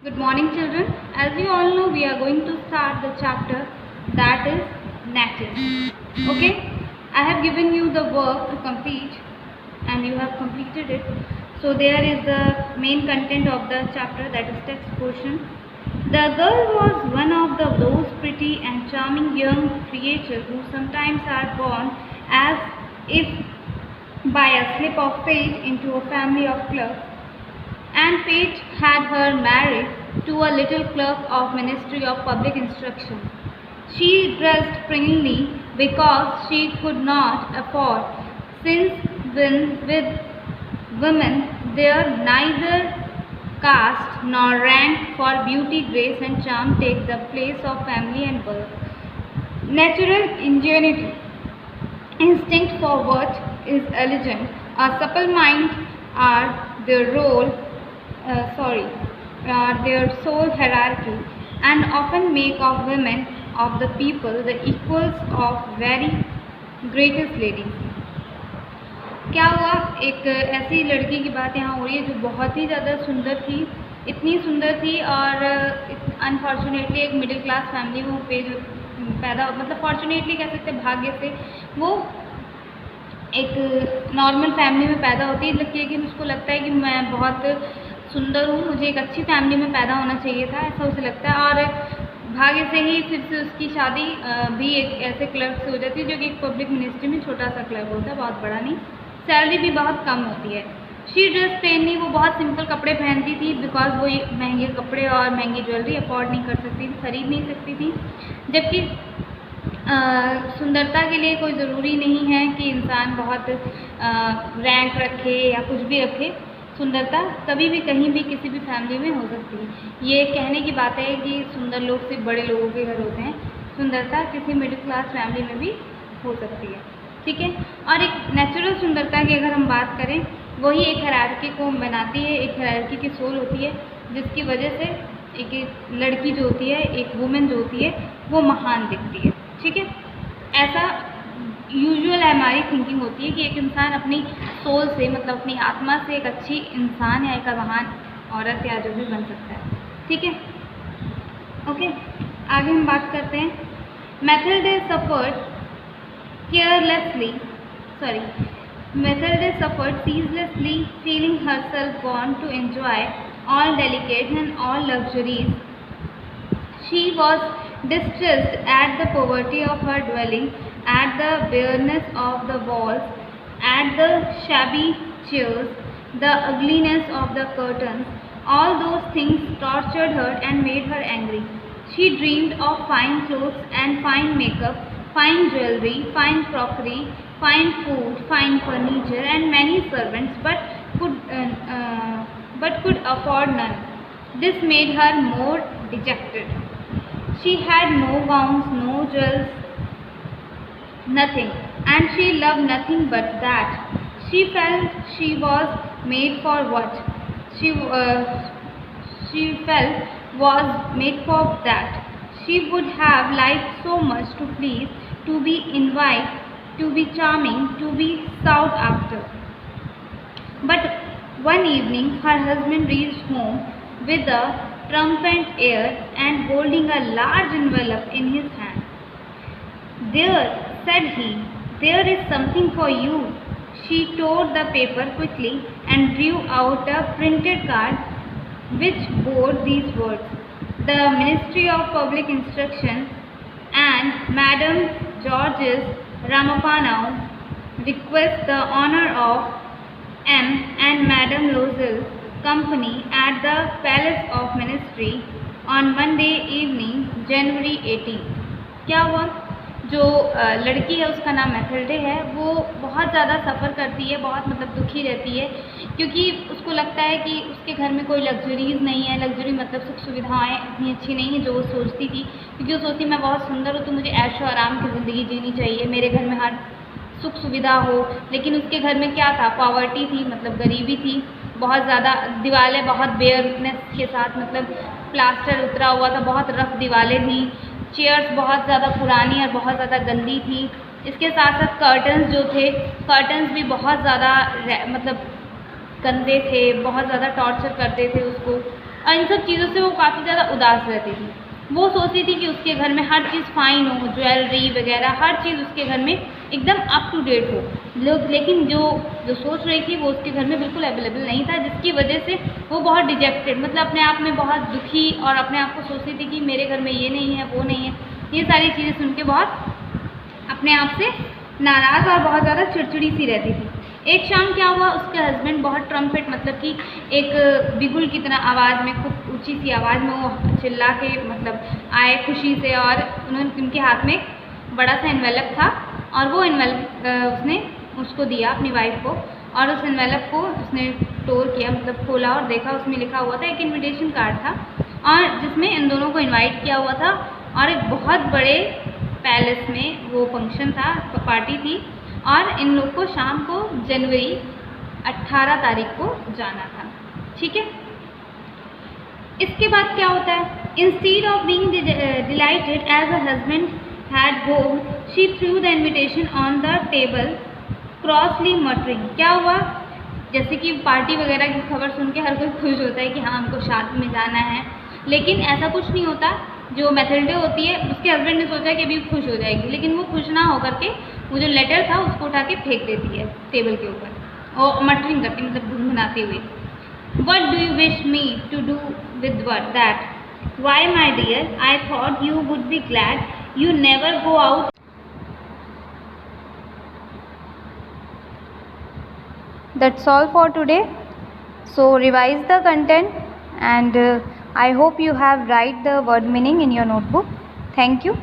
Good morning, children. As you all know, we are going to start the chapter that is nature. Okay, I have given you the work to complete and you have completed it. So, there is the main content of the chapter, that is text portion. The girl was one of those pretty and charming young creatures who sometimes are born as if by a slip of fate into a family of clerks, and fate had her married to a little clerk of Ministry of Public Instruction. She dressed plainly because she could not afford, since with women there neither caste nor rank for beauty, grace and charm take the place of family and birth. Natural ingenuity, instinct for what is elegant, a supple mind are their their sole hierarchy, and often make of women of the people the equals of very greatest ladies. क्या हुआ, एक ऐसी लड़की की बात यहाँ हो रही है जो बहुत ही ज़्यादा सुंदर थी, इतनी सुंदर थी और अनफॉर्चुनेटली एक मिडिल क्लास फैमिली में पैदा, मतलब फॉर्चुनेटली कह सकते भाग्य से वो एक नॉर्मल फैमिली में पैदा होती है, लेकिन उसको लगता है कि मैं बहुत सुंदर हूँ, मुझे एक अच्छी फैमिली में पैदा होना चाहिए था, ऐसा उसे लगता है। और भाग्य से ही फिर से उसकी शादी भी एक ऐसे क्लर्क से हो जाती है जो कि एक पब्लिक मिनिस्ट्री में छोटा सा क्लर्क होता है, बहुत बड़ा नहीं, सैलरी भी बहुत कम होती है। शी ड्रेस प्लेनली, वो बहुत सिंपल कपड़े पहनती थी बिकॉज वो महंगे कपड़े और महंगी ज्वेलरी अफोर्ड नहीं कर सकती थी, खरीद नहीं सकती थी। जबकि सुंदरता के लिए कोई ज़रूरी नहीं है कि इंसान बहुत रैंक रखे या कुछ भी रखे, सुंदरता कभी भी कहीं भी किसी भी फैमिली में हो सकती है। ये कहने की बात है कि सुंदर लोग सिर्फ बड़े लोगों के घर होते हैं, सुंदरता किसी मिडिल क्लास फैमिली में भी हो सकती है, ठीक है। और एक नेचुरल सुंदरता की अगर हम बात करें, वही एक हायरार्की को बनाती है, एक हायरार्की की सोल होती है, जिसकी वजह से एक लड़की जो होती है, एक वुमेन जो होती है, वो महान दिखती है, ठीक है। ऐसा यूजुअल हमारी थिंकिंग होती है कि एक इंसान अपनी सोल से, मतलब अपनी आत्मा से एक अच्छी इंसान या एक महान औरत या जो भी बन सकता है, ठीक है। ओके, आगे हम बात करते हैं। Mathilde suffered ceaselessly, feeling herself born to enjoy all delicates and all luxuries. She was distressed at the poverty of her dwelling, at the bareness of the walls, at the shabby chairs, the ugliness of the curtains. All those things tortured her and made her angry. She dreamed of fine clothes and fine makeup, fine jewelry, fine crockery, fine food, fine furniture, and many servants, but could afford none. This made her more dejected. She had no gowns, no jewels, nothing, and she loved nothing but that. She felt she was made for what she felt was made for that. She would have liked so much to please, to be invited, to be charming, to be sought after. But one evening her husband reached home with a triumphant air and holding a large envelope in his hand. "There," said he, "there is something for you." She tore the paper quickly and drew out a printed card which bore these words: "The Ministry of Public Instruction and Madam Georges Ramapanau request the honor of M. and Madam Loisel company at the Palace of Ministry on Monday evening, January 18। क्या हुआ, जो लड़की है उसका नाम Mathilde है, वो बहुत ज़्यादा सफ़र करती है, बहुत मतलब दुखी रहती है, क्योंकि उसको लगता है कि उसके घर में कोई लग्जरीज़ नहीं है। लग्जरी मतलब सुख सुविधाएँ इतनी अच्छी नहीं है जो वो सोचती थी, क्योंकि वो सोचती मैं बहुत सुंदर हूँ तो मुझे ऐशो आराम की ज़िंदगी जीनी चाहिए, मेरे घर में हर सुख सुविधा हो। लेकिन उसके घर में क्या था, पॉवर्टी थी, मतलब गरीबी थी, बहुत ज़्यादा दीवारें बहुत बेयरनेस के साथ, मतलब प्लास्टर उतरा हुआ था, बहुत रफ दीवारें थी, चेयर्स बहुत ज़्यादा पुरानी और बहुत ज़्यादा गंदी थी। इसके साथ साथ कर्टन्स जो थे, कर्टन्स भी बहुत ज़्यादा मतलब गंदे थे, बहुत ज़्यादा टॉर्चर करते थे उसको। और इन सब चीज़ों से वो काफ़ी ज़्यादा उदास रहती थी। वो सोचती थी कि उसके घर में हर चीज़ फाइन हो, ज्वेलरी वगैरह हर चीज़ उसके घर में एकदम अप टू डेट हो। लोग लेकिन जो सोच रही थी वो उसके घर में बिल्कुल अवेलेबल नहीं था, जिसकी वजह से वो बहुत डिजेक्टेड, मतलब अपने आप में बहुत दुखी और अपने आप को सोचती थी कि मेरे घर में ये नहीं है, वो नहीं है। ये सारी चीज़ें सुन के बहुत अपने आप से नाराज़ और बहुत ज़्यादा चिड़चिड़ी सी रहती थी। एक शाम क्या हुआ, उसके हस्बैंड बहुत ट्रम्पेट, मतलब कि एक बिगुल की तरह आवाज़ में, खूब ऊंची सी आवाज़ में वो चिल्ला के मतलब आए खुशी से, और उनके हाथ में बड़ा सा एनवेलप था और वो एनवेलप उसने उसको दिया अपनी वाइफ को, और उस एनवेलप को उसने टोर किया, मतलब खोला और देखा, उसमें लिखा हुआ था, एक इन्विटेशन कार्ड था और जिसमें इन दोनों को इन्वाइट किया हुआ था और एक बहुत बड़े पैलेस में वो फंक्शन था, पार्टी थी और इन लोग को शाम को जनवरी 18 तारीख को जाना था। ठीक है, इसके बाद क्या होता है, instead of being delighted as a husband had home, she threw the invitation on the table crossly muttering. क्या हुआ, जैसे कि पार्टी वगैरह की खबर सुन के हर कोई खुश होता है कि हाँ हमको शादी में जाना है, लेकिन ऐसा कुछ नहीं होता। जो मैथिल्डे होती है उसके हस्बैंड ने सोचा कि अभी खुश हो जाएगी, लेकिन वो खुश ना होकर के वो जो लेटर था उसको उठा के फेंक देती है टेबल के ऊपर और मटरिंग करके, मतलब गुनगुनाते हुए, what do you wish me to do with what that, why my dear, I thought you would be glad, you never go out. That's all for today. So revise the content and I hope you have write the word meaning in your notebook. Thank you.